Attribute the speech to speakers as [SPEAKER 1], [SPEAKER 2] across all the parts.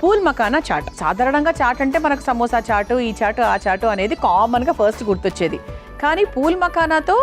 [SPEAKER 1] Pool makhana chaat. సాధారణంగా చాట్ అంటే మనకు సమోసా చాటు, ఈ చాటు, ఆ చాటు అనేది కామన్గా ఫస్ట్ గుర్తొచ్చేది. కానీ పూల్ మకానాతో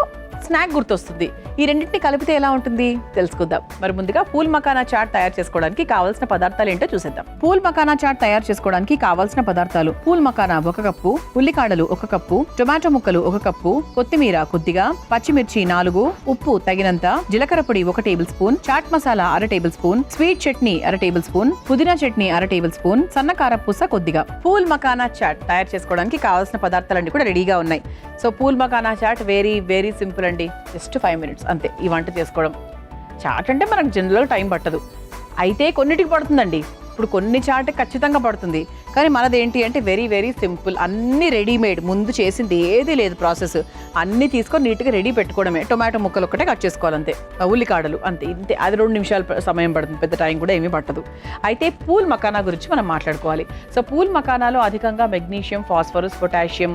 [SPEAKER 1] స్నాక్ గుర్తొస్తుంది. ఈ రెండింటిని కలిపితే ఎలా ఉంటుంది తెలుసుకుందాం. మరి ముందుగా పూల్ మకానా చాట్ తయారు చేసుకోవడానికి కావాల్సిన పదార్థాలు ఏంటో చూసేద్దాం. పూల్ మకానా చాట్ తయారు చేసుకోవడానికి కావాల్సిన పదార్థాలు: పూల్ మకానా 1 కప్పు, ఉల్లికాడలు 1 కప్పు, టొమాటో ముక్కలు 1 కప్పు, కొత్తిమీర కొద్దిగా, పచ్చిమిర్చి 4, ఉప్పు తగినంత, జీలకర్ర పొడి 1 tablespoon, chaat masala 1/2 tablespoon, sweet chutney 1/2 tablespoon, పుదీనా చట్నీ 1/2 టేబుల్ స్పూన్, సన్న కారపూస కొద్దిగా. పూల్ మకానా చాట్ తయారు చేసుకోవడానికి కావాల్సిన పదార్థాలన్నీ కూడా రెడీగా ఉన్నాయి. So phool makhana chaat very very simple అండి. జస్ట్ 5 minutes అంతే ఈ వంట చేసుకోవడం. చాట్ అంటే మనకు జనరల్గా టైం పట్టదు, అయితే కొన్నిటికి పడుతుందండి. ఇప్పుడు కొన్ని చాట్ ఖచ్చితంగా పడుతుంది, కానీ మనది ఏంటి అంటే వెరీ వెరీ సింపుల్. అన్నీ రెడీమేడ్, ముందు చేసింది ఏది లేదు ప్రాసెస్. అన్నీ తీసుకొని నీట్గా రెడీ పెట్టుకోవడమే. టొమాటో ముక్కలు ఒక్కటే కట్ చేసుకోవాలంతే, ఉల్లికాడలు అంతే, ఇంతే. అది 2 నిమిషాలు సమయం పడుతుంది, పెద్ద టైం కూడా ఏమీ పట్టదు. అయితే పూల్ మకానా గురించి మనం మాట్లాడుకోవాలి. సో పూల్ మకానాలో అధికంగా మెగ్నీషియం, ఫాస్ఫరస్, పొటాషియం,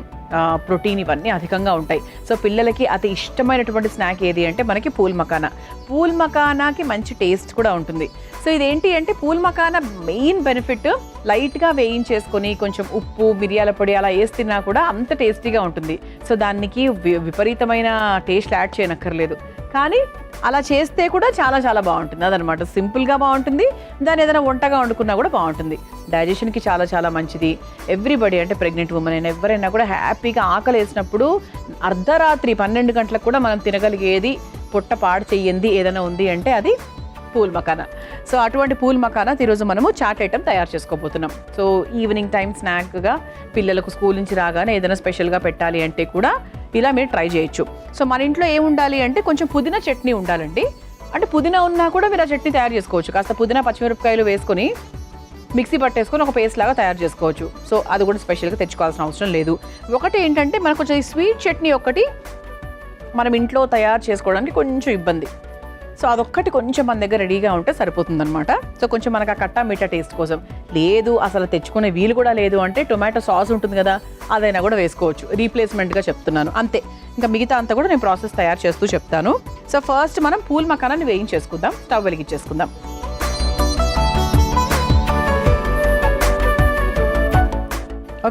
[SPEAKER 1] ప్రోటీన్ ఇవన్నీ అధికంగా ఉంటాయి. సో పిల్లలకి అతి ఇష్టమైనటువంటి స్నాక్ ఏది అంటే మనకి పూల్ మకానా. పూల్ మకానాకి మంచి టేస్ట్ కూడా ఉంటుంది. సో ఇదేంటి అంటే పూల్ మకానా మెయిన్ బెనిఫిట్ లైట్గా వేయించేసుకొని కొంచెం ఉప్పు, మిరియాల పొడి అలా వేసి తిన్నా కూడా అంత టేస్టీగా ఉంటుంది. సో దానికి విపరీతమైన టేస్ట్ యాడ్ చేయనక్కర్లేదు, కానీ అలా చేస్తే కూడా చాలా చాలా బాగుంటుంది. అదనమాట, సింపుల్గా బాగుంటుంది. దాన్ని ఏదైనా వంటగా వండుకున్నా కూడా బాగుంటుంది. డైజెషన్కి చాలా చాలా మంచిది. ఎవ్రీబడి అంటే ప్రెగ్నెంట్ ఉమెన్ అయినా ఎవరైనా కూడా హ్యాపీగా ఆకలి వేసినప్పుడు అర్ధరాత్రి 12 గంటలకు కూడా మనం తినగలిగేది, పొట్ట పాడు చెయ్యింది ఏదైనా ఉంది అంటే అది పూల్ మకానా. సో అటువంటి పూల్ మకానా ఈరోజు మనము చాట్ ఐటమ్ తయారు చేసుకోబోతున్నాం. సో ఈవినింగ్ టైం స్నాక్గా పిల్లలకు స్కూల్ నుంచి రాగానే ఏదైనా స్పెషల్గా పెట్టాలి అంటే కూడా ఇలా మీరు ట్రై చేయొచ్చు. సో మన ఇంట్లో ఏముండాలి అంటే కొంచెం పుదీనా చట్నీ ఉండాలండి. అంటే పుదీనా ఉన్నా కూడా మీరు ఆ చట్నీ తయారు చేసుకోవచ్చు. కాస్త పుదీనా, పచ్చిమిరపకాయలు వేసుకొని మిక్సీ పట్టేసుకొని ఒక పేస్ట్ లాగా తయారు చేసుకోవచ్చు. సో అది కూడా స్పెషల్గా తెచ్చుకోవాల్సిన అవసరం లేదు. ఒకటి ఏంటంటే మనకు కొంచెం ఈ స్వీట్ చట్నీ ఒకటి మనం ఇంట్లో తయారు చేసుకోవడానికి కొంచెం ఇబ్బంది. సో అదొక్కటి కొంచెం మన దగ్గర రెడీగా ఉంటే సరిపోతుందన్నమాట. సో కొంచెం మనకు ఆ కట్టా మీఠా టేస్ట్ కోసం లేదు, అసలు తెచ్చుకునే వీలు కూడా లేదు అంటే టొమాటో సాస్ ఉంటుంది కదా, అదైనా కూడా వేసుకోవచ్చు. రీప్లేస్మెంట్గా చెప్తున్నాను అంతే. ఇంకా మిగతా అంతా కూడా నేను ప్రాసెస్ తయారు చేస్తూ చెప్తాను. సో ఫస్ట్ మనం పూల్ మకానాన్ని వేయించేసుకుందాం. స్టవ్ వెలిగించేసుకుందాం.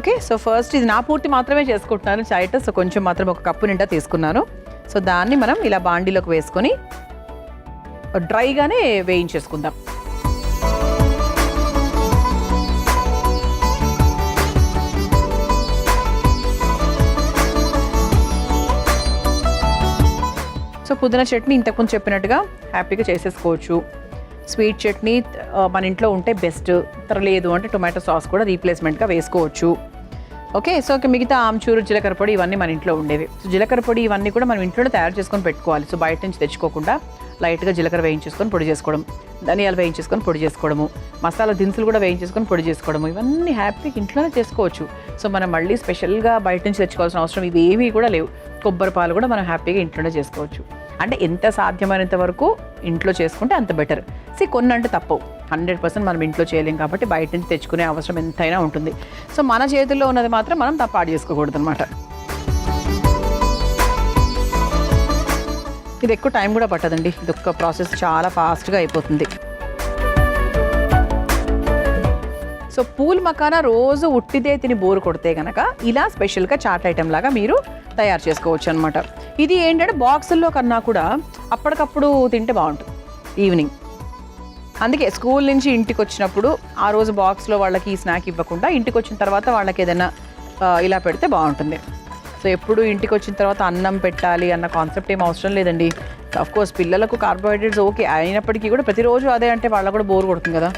[SPEAKER 1] ఓకే, సో ఫస్ట్ ఇది నా పూర్తి మాత్రమే చేసుకుంటున్నాను చాట్. సో కొంచెం మాత్రం 1 కప్పు నిండా తీసుకున్నాను. సో దాన్ని మనం ఇలా బాండీలోకి వేసుకొని డ్రైగానే వేయించేసుకుందాం. సో పుదీనా చట్నీ ఇంతకుముందు చెప్పినట్టుగా హ్యాపీగా చేసేసుకోవచ్చు. స్వీట్ చట్నీ మన ఇంట్లో ఉంటే బెస్ట్, లేదు అంటే టొమాటో సాస్ కూడా రీప్లేస్మెంట్గా వేసుకోవచ్చు. ఓకే, సో మిగతా ఆమ్చూరు, జీలకర్ర పొడి ఇవన్నీ మన ఇంట్లో ఉండేవి. సో జీలకర్ర పొడి ఇవన్నీ కూడా మనం ఇంట్లోనే తయారు చేసుకొని పెట్టుకోవాలి. సో బయట నుంచి తెచ్చుకోకుండా లైట్గా జీలకర్ర వేయించేసుకొని పొడి చేసుకోవడం, ధనియాలు వేయించేసుకొని పొడి చేసుకోవడము, మసాలా దినుసులు కూడా వేయించేసుకొని పొడి చేసుకోవడము, ఇవన్నీ హ్యాపీగా ఇంట్లోనే చేసుకోవచ్చు. సో మనం మళ్ళీ స్పెషల్గా బయట నుంచి తెచ్చుకోవాల్సిన అవసరం ఇవేమీ కూడా లేవు. కొబ్బరి పాలు కూడా మనం హ్యాపీగా ఇంట్లోనే చేసుకోవచ్చు. అంటే ఎంత సాధ్యమైనంత వరకు ఇంట్లో చేసుకుంటే అంత బెటర్. కొన్ని అంటే తప్పవు, 100% మనం ఇంట్లో చేయలేం కాబట్టి బయట నుంచి తెచ్చుకునే అవసరం ఎంతైనా ఉంటుంది. సో మన చేతుల్లో ఉన్నది మాత్రం మనం పాడు చేసుకోకూడదు అనమాట. ఇది ఎక్కువ టైం కూడా పట్టదండి, ఇది ఒక్క ప్రాసెస్ చాలా ఫాస్ట్గా అయిపోతుంది. సో పూల్ మకానా రోజు ఉట్టిదే తిని బోరు కొడితే కనుక ఇలా స్పెషల్గా చాట్ ఐటెం లాగా మీరు తయారు చేసుకోవచ్చు అనమాట. ఇది ఏంటంటే బాక్సుల్లో కన్నా కూడా అప్పటికప్పుడు తింటే బాగుంటుంది ఈవినింగ్. అందుకే స్కూల్ నుంచి ఇంటికి వచ్చినప్పుడు ఆ రోజు బాక్స్లో వాళ్ళకి ఈ స్నాక్ ఇవ్వకుండా ఇంటికి వచ్చిన తర్వాత వాళ్ళకి ఏదైనా ఇలా పెడితే బాగుంటుంది. సో ఎప్పుడు ఇంటికి వచ్చిన తర్వాత అన్నం పెట్టాలి అన్న కాన్సెప్ట్ ఏం అవసరం లేదండి. అఫ్కోర్స్ పిల్లలకు కార్బోహైడ్రేట్స్ ఓకే అయినప్పటికీ కూడా ప్రతిరోజు అదే అంటే వాళ్ళకు కూడా బోర్ కొడుతుంది కదా.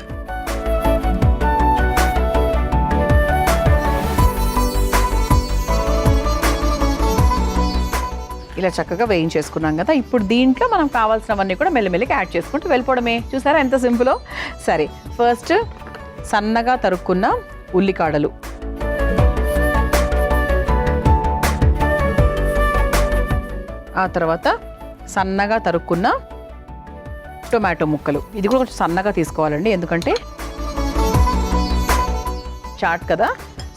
[SPEAKER 1] ఇలా చక్కగా వేయించేసుకున్నాం కదా. ఇప్పుడు దీంట్లో మనం కావాల్సినవన్నీ కూడా మెల్లిమెల్లిగా యాడ్ చేసుకుంటూ వెళ్ళిపోవడమే. చూసారా ఎంత సింపులో. సరే, ఫస్ట్ సన్నగా తరుక్కున్న ఉల్లికాడలు, ఆ తర్వాత సన్నగా తరుక్కున్న టొమాటో ముక్కలు. ఇది కూడా కొంచెం సన్నగా తీసుకోవాలండి, ఎందుకంటే చాట్ కదా.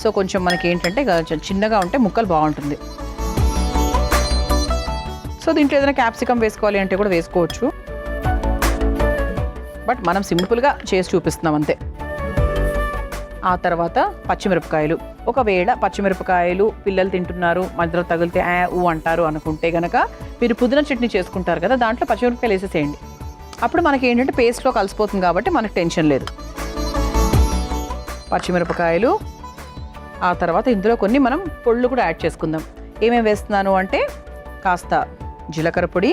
[SPEAKER 1] సో కొంచెం మనకి ఏంటంటే చిన్నగా ఉంటే ముక్కలు బాగుంటుంది. సో దీంట్లో ఏదైనా క్యాప్సికమ్ వేసుకోవాలి అంటే కూడా వేసుకోవచ్చు, బట్ మనం సింపుల్గా చేసి చూపిస్తున్నాం అంతే. ఆ తర్వాత పచ్చిమిరపకాయలు. ఒకవేళ పచ్చిమిరపకాయలు పిల్లలు తింటున్నారు, మధ్యలో తగిలితే ఊ అంటారు అనుకుంటే గనక మీరు పుదీనా చట్నీ చేసుకుంటారు కదా, దాంట్లో పచ్చిమిరపకాయలు వేసేసేయండి. అప్పుడు మనకి ఏంటంటే పేస్ట్లో కలిసిపోతుంది కాబట్టి మనకు టెన్షన్ లేదు. పచ్చిమిరపకాయలు, ఆ తర్వాత ఇందులో కొన్ని మనం పొళ్ళు కూడా యాడ్ చేసుకుందాం. ఏమేమి వేస్తున్నాను అంటే కాస్త జీలకర్ర పొడి,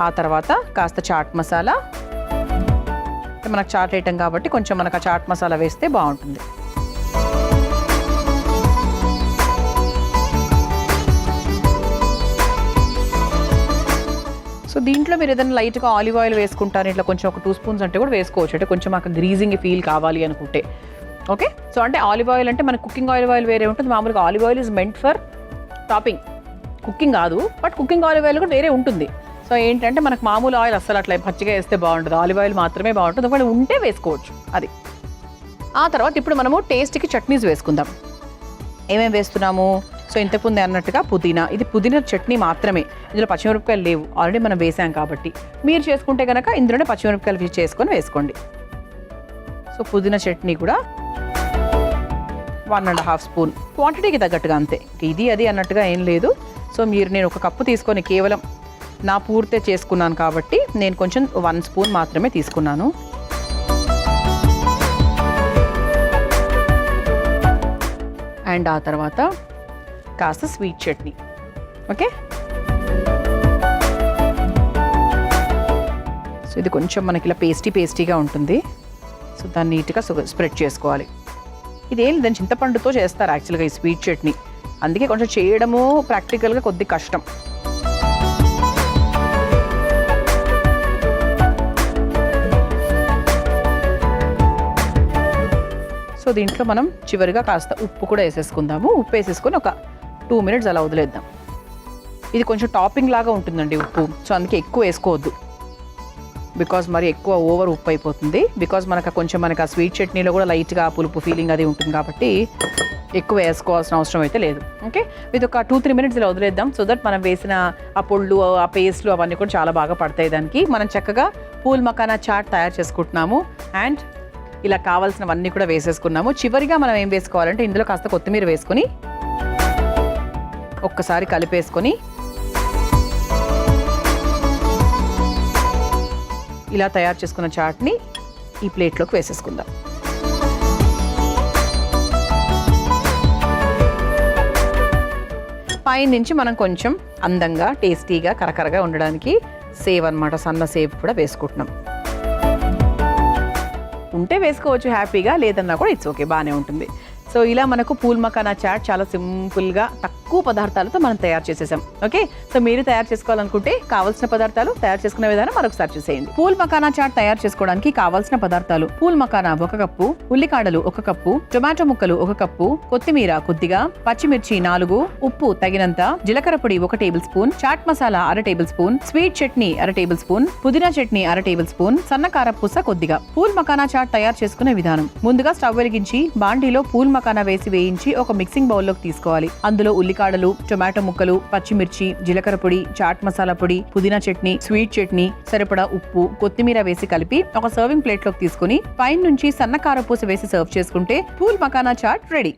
[SPEAKER 1] ఆ తర్వాత కాస్త చాట్ మసాలా. మనకు చాట్ ఐటం కాబట్టి కొంచెం మనకు ఆ చాట్ మసాలా వేస్తే బాగుంటుంది. సో దీంట్లో మీరు ఏదైనా లైట్గా ఆలివ్ ఆయిల్ వేసుకుంటారు, ఇట్లా కొంచెం ఒక 2 స్పూన్స్ అంటే కూడా వేసుకోవచ్చు, అంటే కొంచెం మాకు గ్రీజింగ్ ఫీల్ కావాలి అనుకుంటే. ఓకే, సో అంటే ఆలివ్ ఆయిల్ అంటే మన కుకింగ్ ఆయిల్ వేరే ఉంటుంది. మామూలుగా olive oil is meant for topping, cooking కాదు. బట్ కుకింగ్ ఆలివ్ ఆయిల్ కూడా వేరే ఉంటుంది. సో ఏంటంటే మనకు మామూలు ఆయిల్ అస్సలు అట్లా పచ్చిగా వేస్తే బాగుంటుంది, ఆలివ్ ఆయిల్ మాత్రమే బాగుంటుంది. ఒకవేళ ఉంటే వేసుకోవచ్చు అది. ఆ తర్వాత ఇప్పుడు మనము టేస్ట్కి చట్నీస్ వేసుకుందాం. ఏమేమి వేస్తున్నాము? సో ఇంతకుముందు అన్నట్టుగా పుదీనా, ఇది పుదీనా చట్నీ మాత్రమే, ఇందులో పచ్చిమిరపకాయలు లేవు, ఆల్రెడీ మనం వేసాం కాబట్టి. మీరు చేసుకుంటే కనుక ఇందులోనే పచ్చిమిరపకాయలు చేసుకొని వేసుకోండి. సో పుదీనా చట్నీ కూడా 1.5 స్పూన్, క్వాంటిటీకి తగ్గట్టుగా అంతే, ఇది అది అన్నట్టుగా ఏం లేదు. సో నేను 1 కప్పు తీసుకొని కేవలం నా పూర్తే చేసుకున్నాను కాబట్టి నేను కొంచెం 1 స్పూన్ మాత్రమే తీసుకున్నాను. అండ్ ఆ తర్వాత కాస్త స్వీట్ చట్నీ. ఓకే, సో ఇది కొంచెం మనకి ఇలా పేస్టీగా ఉంటుంది. సో దాన్ని నీట్గా స్ప్రెడ్ చేసుకోవాలి. ఇదేం దాని చింతపండుతో చేస్తారు యాక్చువల్గా ఈ స్వీట్ చట్నీ, అందుకే కొంచెం చేయడము ప్రాక్టికల్గా కొద్ది కష్టం. సో దీంట్లో మనం చివరిగా కాస్త ఉప్పు కూడా వేసేసుకుందాము. ఉప్పు వేసేసుకొని ఒక 2 మినిట్స్ అలా వదిలేద్దాం. ఇది కొంచెం టాపింగ్ లాగా ఉంటుందండి ఉప్పు, సో అందుకే ఎక్కువ వేసుకోవద్దు, బికాజ్ మరి ఎక్కువ ఓవర్ ఉప్పు అయిపోతుంది. బికాజ్ మనకు ఆ స్వీట్ చట్నీలో కూడా లైట్గా పులుపు ఫీలింగ్ అది ఉంటుంది కాబట్టి ఎక్కువ వేసుకోవాల్సిన అవసరం అయితే లేదు. ఓకే, ఇది ఒక 2-3 మినిట్స్ ఇలా వదిలేద్దాం. సో దట్ మనం వేసిన ఆ పొళ్ళు, ఆ పేస్ట్లు అవన్నీ కూడా చాలా బాగా పడతాయి దానికి. మనం చక్కగా పూల్ మకానా చాట్ తయారు చేసుకుంటున్నాము. అండ్ ఇలా కావాల్సినవన్నీ కూడా వేసేసుకున్నాము. చివరిగా మనం ఏం వేసుకోవాలంటే ఇందులో కాస్త కొత్తిమీర వేసుకొని ఒక్కసారి కలిపేసుకొని ఇలా తయారు చేసుకున్న చాట్ని ఈ ప్లేట్లోకి వేసేసుకుందాం. పైనుంచి మనం కొంచెం అందంగా టేస్టీగా కరకరగా ఉండడానికి సేవ్ అన్నమాట, సన్న సేవ్ కూడా వేసుకుంటున్నాం. ఉంటే వేసుకోవచ్చు హ్యాపీగా, లేదన్నా కూడా ఇట్స్ ఓకే, బాగానే ఉంటుంది. సో ఇలా మనకు పూల్ మకానా చాట్ చాలా సింపుల్గా తక్కువ పదార్థాలతో మనం తయారు చేసేసాం. ఓకే, సో మీరు తయారు చేసుకోవాలనుకుంటే కావాల్సిన పదార్థాలు తయారు చేసుకునే విధానం మరొకసారి చూసేయండి. పూల్ మకానా చాట్ తయారు చేసుకోవడానికి కావాల్సిన పదార్థాలు: పూల్ మకానా 1 కప్పు, ఉల్లికాడలు 1 కప్పు, టొమాటో ముక్కలు 1 కప్పు, కొత్తిమీర కొద్దిగా, పచ్చిమిర్చి 4, ఉప్పు తగినంత, జీలకర్ర పొడి 1 tablespoon, chaat masala 1/2 tablespoon, sweet chutney 1/2 tablespoon, పుదీనా చట్నీ 1/2 టేబుల్ స్పూన్, సన్న కారపూస కొద్దిగా. పూల్ మకానా చాట్ తయారు చేసుకునే విధానం: ముందుగా స్టవ్ వెలిగించి బాండీలో పూల్ మకానా వేయించి ఒక మిక్సింగ్ బౌల్లోకి తీసుకోవాలి. అందులో ఉల్లికాడలు, టొమాటో ముక్కలు, పచ్చిమిర్చి, జీలకర్ర పొడి, చాట్ మసాలా పొడి, పుదీనా చట్నీ, స్వీట్ చట్నీ, సరిపడా ఉప్పు, కొత్తిమీర వేసి కలిపి ఒక సర్వింగ్ ప్లేట్లోకి తీసుకుని పైన నుంచి సన్న కారపూస వేసి సర్వ్ చేసుకుంటే పూల్ మకానా చాట్ రెడీ.